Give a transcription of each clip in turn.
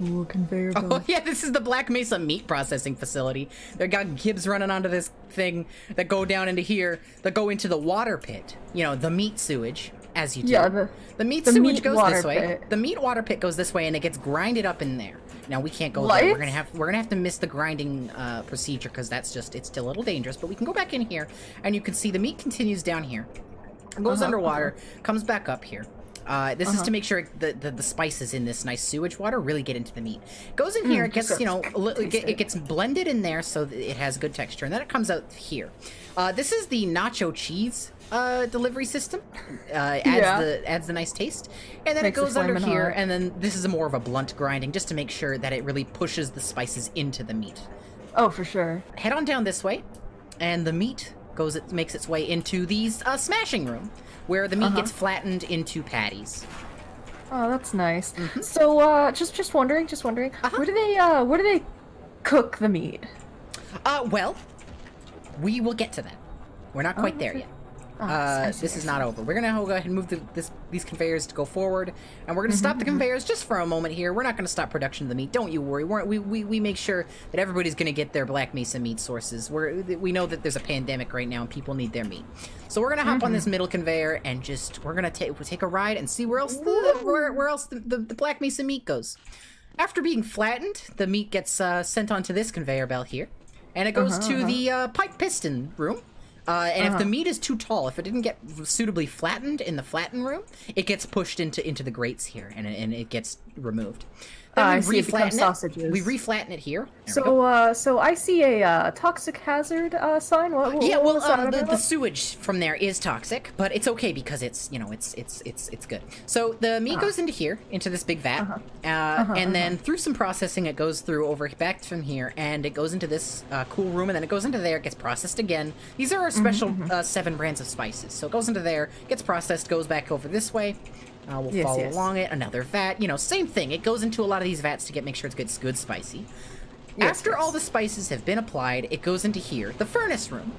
Ooh, conveyor belt. Oh yeah, this is the Black Mesa Meat Processing Facility. They got gibs running onto this thing that go down into here, that go into the water pit. You know, the meat sewage, as you do. Yeah, the meat the sewage meat goes water this way. pit. The meat water pit goes this way, and it gets grinded up in there. Now we can't go What? there. We're gonna have to miss the grinding procedure because it's still a little dangerous. But we can go back in here, and you can see the meat continues down here, goes underwater, comes back up here. This is to make sure the spices in this nice sewage water really get into the meat. Goes in here, it gets, you know, it gets blended in there so that it has good texture, and then it comes out here. This is the nacho cheese delivery system. Adds the nice taste, and then it goes under here, and then this is more of a blunt grinding just to make sure that it really pushes the spices into the meat. Oh, for sure. Head on down this way, and the meat makes its way into the smashing room, where the meat gets flattened into patties. Oh, that's nice. So, just wondering, where do they cook the meat? Well, we will get to that. We're not quite there yet. This is not over. We're gonna go ahead and move these conveyors to go forward, and we're gonna stop the conveyors just for a moment here. We're not gonna stop production of the meat. Don't you worry. We make sure that everybody's gonna get their Black Mesa meat sources. We know that there's a pandemic right now and people need their meat, so we're gonna hop on this middle conveyor and we're gonna take a ride and see where else the Black Mesa meat goes. After being flattened, the meat gets sent onto this conveyor belt here, and it goes to the pipe piston room. And if the meat is too tall, if it didn't get suitably flattened in the flatten room, it gets pushed into the grates here, and it gets removed. Then we reflatten sausages. We reflatten it here. So I see a toxic hazard sign. The sewage from there is toxic, but it's okay because it's good. So the meat goes into here, into this big vat, and then through some processing, it goes through back from here, and it goes into this cool room, and then it goes into there, it gets processed again. These are our special 7 brands of spices. So it goes into there, gets processed, goes back over this way. We'll follow along it. Another vat, same thing. It goes into a lot of these vats to make sure it's good spicy. After all the spices have been applied, it goes into here, the furnace room.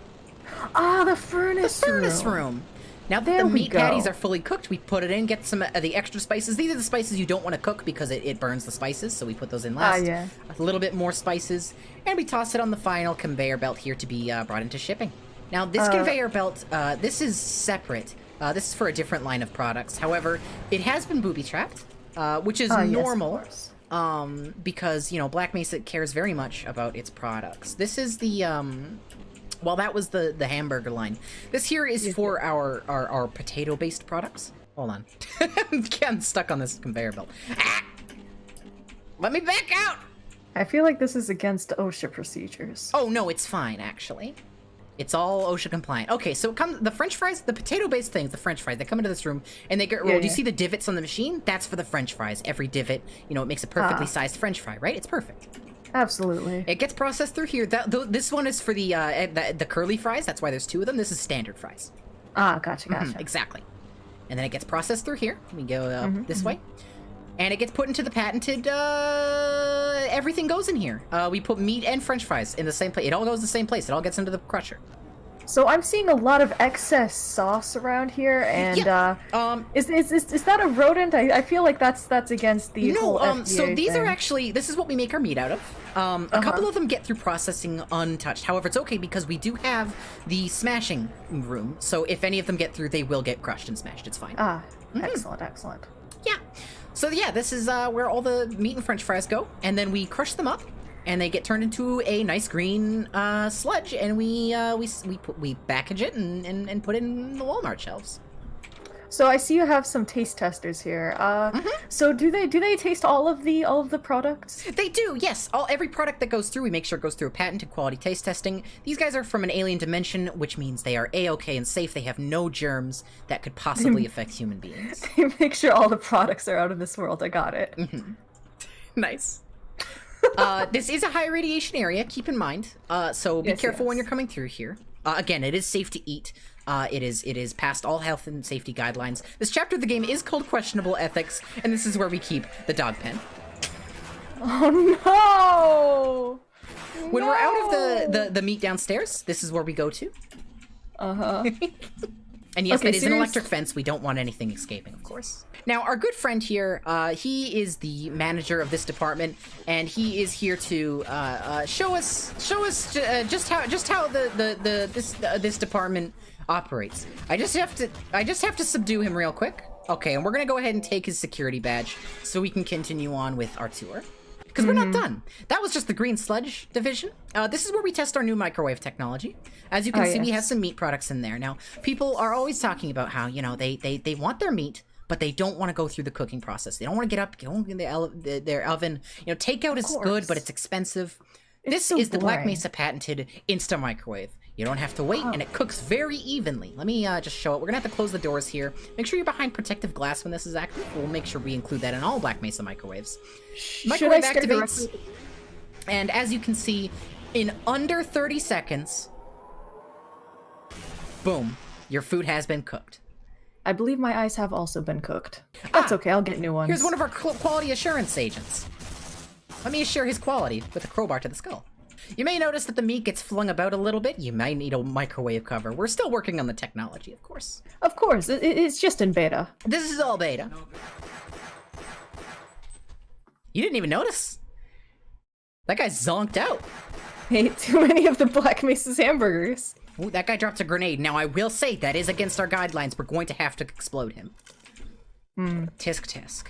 Ah, the furnace room. Now that the meat patties are fully cooked, we put it in, get some of the extra spices. These are the spices you don't want to cook because it burns the spices, so we put those in last. A little bit more spices, and we toss it on the final conveyor belt here to be brought into shipping. Now, this conveyor belt, this is separate. This is for a different line of products. However, it has been booby-trapped, which is normal, because, Black Mesa cares very much about its products. This is the, that was the hamburger line. This here is for our potato-based products. Hold on. I'm stuck on this conveyor belt. Ah! Let me back out! I feel like this is against OSHA procedures. Oh, no, it's fine, actually. It's all OSHA compliant. Okay, so the French fries, the potato-based things, the French fries, they come into this room and they get rolled. You see the divots on the machine? That's for the French fries. Every divot, it makes a perfectly sized French fry, right? It's perfect. Absolutely. It gets processed through here. This one is for the curly fries. That's why there's 2 of them. This is standard fries. Ah, gotcha. Exactly. And then it gets processed through here. We go this way. And it gets put into the patented, everything goes in here. We put meat and French fries in the same place. It all goes the same place. It all gets into the crusher. So I'm seeing a lot of excess sauce around here, and is that a rodent? I feel like that's against the whole FDA so these thing. are actually, this is what we make our meat out of. A couple of them get through processing untouched. However, it's okay because we do have the smashing room. So if any of them get through, they will get crushed and smashed. It's fine. Excellent. Yeah. So yeah, this is where all the meat and French fries go, and then we crush them up, and they get turned into a nice green sludge, and we package it and put it in the Walmart shelves. So I see you have some taste testers here. So do they taste all of the products? They do, yes. Every product that goes through, we make sure it goes through a patented quality taste testing. These guys are from an alien dimension, which means they are A-OK and safe. They have no germs that could possibly affect human beings. They make sure all the products are out of this world. I got it. Nice. This is a high radiation area, keep in mind. So be careful when you're coming through here. Again, it is safe to eat. It is past all health and safety guidelines. This chapter of the game is called Questionable Ethics, and this is where we keep the dog pen. Oh no! When we're out of the meat downstairs, this is where we go to. And yes, Okay, that is an electric fence. We don't want anything escaping, of course. Now, our good friend here, he is the manager of this department, and he is here to show us just how this department operates. I just have to subdue him real quick. Okay, and we're gonna go ahead and take his security badge so we can continue on with our tour. Because we're not done. That was just the green sludge division. This is where we test our new microwave technology. As you can see, we have some meat products in there. Now, people are always talking about how, you know, they want their meat, but they don't want to go through the cooking process. They don't want to get up, go in their oven. You know, takeout is good, but it's expensive. This is the Black Mesa patented Insta Microwave. You don't have to wait, and it cooks very evenly. Let me just show it. We're gonna have to close the doors here. Make sure you're behind protective glass when this is active. We'll make sure we include that in all Black Mesa microwaves. Microwave activates, and as you can see, in under 30 seconds, boom, your food has been cooked. I believe my eyes have also been cooked. That's okay, I'll get new ones. Here's one of our quality assurance agents. Let me assure his quality with a crowbar to the skull. You may notice that the meat gets flung about a little bit. You might need a microwave cover. We're still working on the technology, of course. Of course, it's just in beta. This is all beta. You didn't even notice? That guy zonked out. Ate too many of the Black Mesa's hamburgers. Ooh, that guy dropped a grenade. Now, I will say, that is against our guidelines. We're going to have to explode him. Tisk tisk.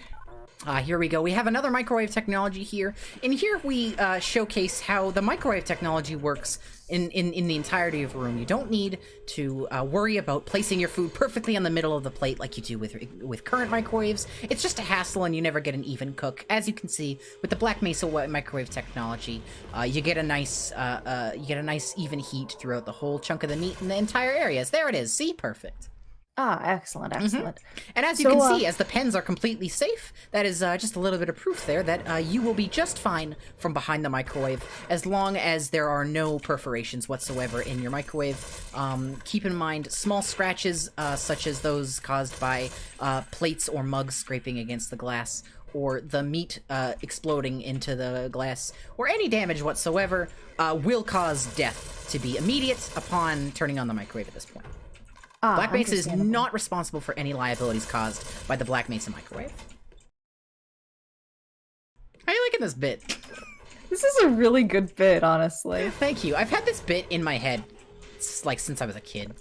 Here we go. We have another microwave technology here. And here we showcase how the microwave technology works in the entirety of a room. You don't need to worry about placing your food perfectly on the middle of the plate like you do with current microwaves. It's just a hassle and you never get an even cook. As you can see, with the Black Mesa microwave technology, you get a nice even heat throughout the whole chunk of the meat in the entire areas. There it is. See? Perfect. Ah, excellent, excellent. And as you can see, as the pens are completely safe, that is just a little bit of proof there that you will be just fine from behind the microwave as long as there are no perforations whatsoever in your microwave. Keep in mind, small scratches such as those caused by plates or mugs scraping against the glass, or the meat exploding into the glass, or any damage whatsoever will cause death to be immediate upon turning on the microwave at this point. Black Mesa is not responsible for any liabilities caused by the Black Mesa microwave. How are you liking this bit? This is a really good bit, honestly. Thank you. I've had this bit in my head, like, since I was a kid.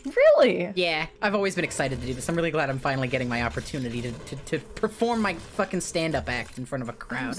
Really? Yeah, I've always been excited to do this. I'm really glad I'm finally getting my opportunity to perform my fucking stand-up act in front of a crowd.